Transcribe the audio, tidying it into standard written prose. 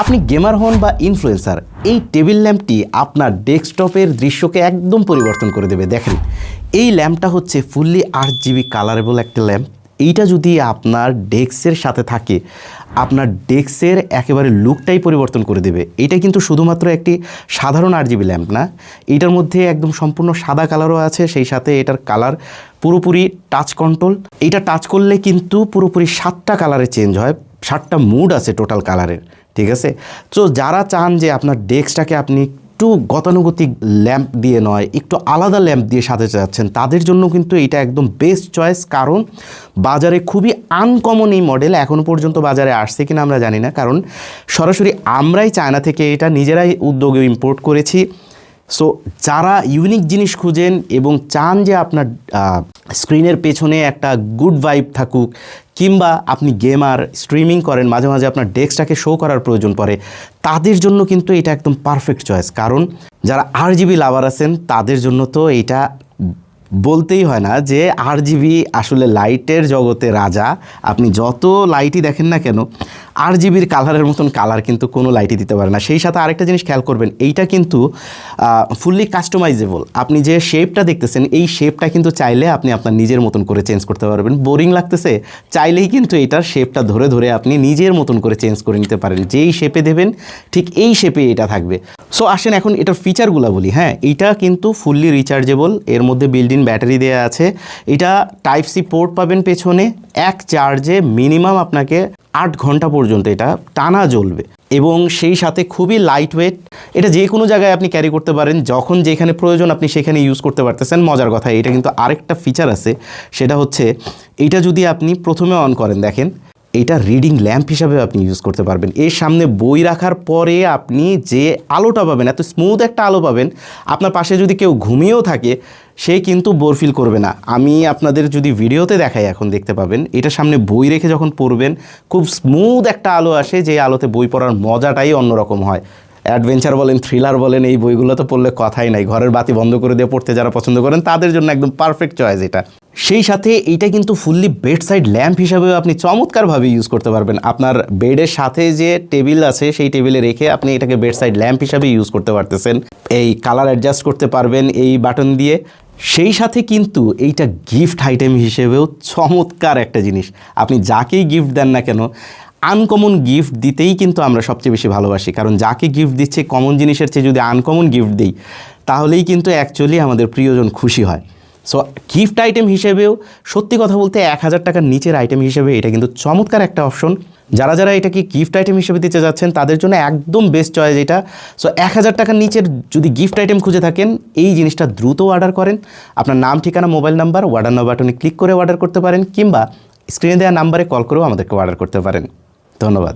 আপনি গেমার হন বা ইনফ্লুয়েন্সার, এই টেবিল ল্যাম্পটি আপনার ডেস্কটপের দৃশ্যকে একদম পরিবর্তন করে দেবে। দেখেন, এই ল্যাম্পটা হচ্ছে ফুললি RGB কালারেবল একটা ল্যাম্প। এইটা যদি আপনার ডেস্কের সাথে থাকে, আপনার ডেস্কের একেবারে লুকটাই পরিবর্তন করে দেবে। এটা কিন্তু শুধুমাত্র একটি সাধারণ RGB ল্যাম্প না, এটার মধ্যে একদম সম্পূর্ণ সাদা কালারও আছে, সেই সাথে এটার কালার পুরোপুরি টাচ কন্ট্রোল। এইটা টাচ করলে কিন্তু পুরোপুরি 7টা কালারে চেঞ্জ হয়, 7টা মুড আছে টোটাল কালারের, ঠিক আছে। তো যারা চান যে আপনার ডেস্কটাকে আপনি একটু গতানুগতিক ল্যাম্প দিয়ে নয়, একটু আলাদা ল্যাম্প দিয়ে সাজাতে চাচ্ছেন, তাদের জন্য কিন্তু এটা একদম বেস্ট চয়েস। কারণ বাজারে খুবই আনকমন এই মডেল, এখনও পর্যন্ত বাজারে আসছে কিনা আমরা জানি না, কারণ সরাসরি আমরাই চায়না থেকে এটা নিজেরাই উদ্যোগে ইম্পোর্ট করেছি। সো যারা ইউনিক জিনিস খুঁজেন এবং চান যে আপনার স্ক্রিনের পেছনে একটা গুড ভাইব থাকুক, কিংবা আপনি গেমার স্ট্রিমিং করেন, মাঝে মাঝে আপনার ডেস্কটাকে শো করার প্রয়োজন পড়ে, তাদের জন্য কিন্তু এটা একদম পারফেক্ট চয়েস। কারণ যারা RGB লাভার আছেন তাদের জন্য তো এটা বলতেই হয় না যে RGB আসলে লাইটের জগতে রাজা। আপনি যত লাইটই দেখেন না কেন, RGBর কালারের মতন কালার কিন্তু কোনো লাইটই দিতে পারে না। সেই সাথে আরেকটা জিনিস খেয়াল করবেন, এইটা কিন্তু ফুললি কাস্টমাইজেবল। আপনি যে শেপটা দেখতেছেন, এই শেপটা কিন্তু চাইলে আপনি আপনার নিজের মতন করে চেঞ্জ করতে পারবেন। বোরিং লাগতেছে, চাইলেই কিন্তু এটার শেপটা ধরে ধরে আপনি নিজের মতন করে চেঞ্জ করে নিতে পারেন। যেই শেপে দেবেন ঠিক এই শেপে এটা থাকবে। সো আসেন এখন এটার ফিচারগুলো বলি। হ্যাঁ, এইটা কিন্তু ফুললি রিচার্জেবল, এর মধ্যে বিল্ট ইন ব্যাটারি দেওয়া আছে। এটা Type-C পোর্ট পাবেন পেছনে, এক চার্জে মিনিমাম আপনাকে 8 ঘন্টা পর্যন্ত এটা টানা জ্বলবে, এবং সেই সাথে খুবই লাইট ওয়েট। এটা যে কোনো জায়গায় আপনি ক্যারি করতে পারেন, যখন যেখানে প্রয়োজন আপনি সেখানে ইউজ করতে পারতেছেন। মজার কথা, এটা কিন্তু আরেকটা ফিচার আছে, সেটা হচ্ছে এইটা যদি আপনি প্রথমে অন করেন, দেখেন এটা রিডিং ল্যাম্প হিসাবে আপনি ইউজ করতে পারবেন। এর সামনে বই রাখার পরে আপনি যে আলোটা পাবেন, এত স্মুথ একটা আলো পাবেন, আপনার পাশে যদি কেউ ঘুমিয়েও থাকে সে কিন্তু বোর ফিল করবে না। আমি আপনাদের যদি ভিডিওতে দেখাই, এখন দেখতে পাবেন এটার সামনে বই রেখে যখন পড়বেন, খুব স্মুথ একটা আলো আসে, যে আলোতে বই পড়ার মজাটাই অন্যরকম হয়। অ্যাডভেঞ্চার বলেন, থ্রিলার বলেন, এই বইগুলো তো পড়লে কথাই নাই। ঘরের বাতি বন্ধ করে দিয়ে পড়তে যারা পছন্দ করেন তাদের জন্য একদম পারফেক্ট চয়েস এটা। সেই সাথে এইটা কিন্তু ফুললি বেড সাইড ল্যাম্প হিসাবেও আপনি চমৎকারভাবে ইউজ করতে পারবেন। আপনার বেডের সাথে যে টেবিল আছে সেই টেবিলে রেখে আপনি এটাকে বেড সাইড ল্যাম্প হিসাবে ইউজ করতে পারতেছেন। এই কালার অ্যাডজাস্ট করতে পারবেন এই বাটন দিয়ে। সেই সাথে কিন্তু এইটা গিফট আইটেম হিসেবেও চমৎকার একটা জিনিস। আপনি যাকেই গিফট দেন না কেন, আনকমন গিফট দিতেই কিন্তু আমরা সবচেয়ে বেশি ভালোবাসি। কারণ যাকে গিফট দিচ্ছে কমন জিনিসের চেয়ে যদি আনকমন গিফট দিই, তাহলেই কিন্তু অ্যাকচুয়ালি আমাদের প্রিয়জন খুশি হয়। সো গিফট আইটেম হিসেবেও সত্যি কথা বলতে 1000 টাকার নিচের আইটেম হিসেবে এটা কিন্তু চমৎকার একটা অপশন। যারা যারা এটাকে গিফট আইটেম হিসেবে দিতে যাচ্ছেন তাদের জন্য একদম বেস্ট চয়েস এটা। সো 1000 টাকার নিচের যদি গিফট আইটেম খুঁজে থাকেন, এই জিনিসটা দ্রুত অর্ডার করেন। আপনার নাম, ঠিকানা, মোবাইল নাম্বার অর্ডার নাও বাটনে ক্লিক করে অর্ডার করতে পারেন, কিংবা স্ক্রিনে দেওয়া নাম্বারে কল করেও আমাদেরকে অর্ডার করতে পারেন। ধন্যবাদ।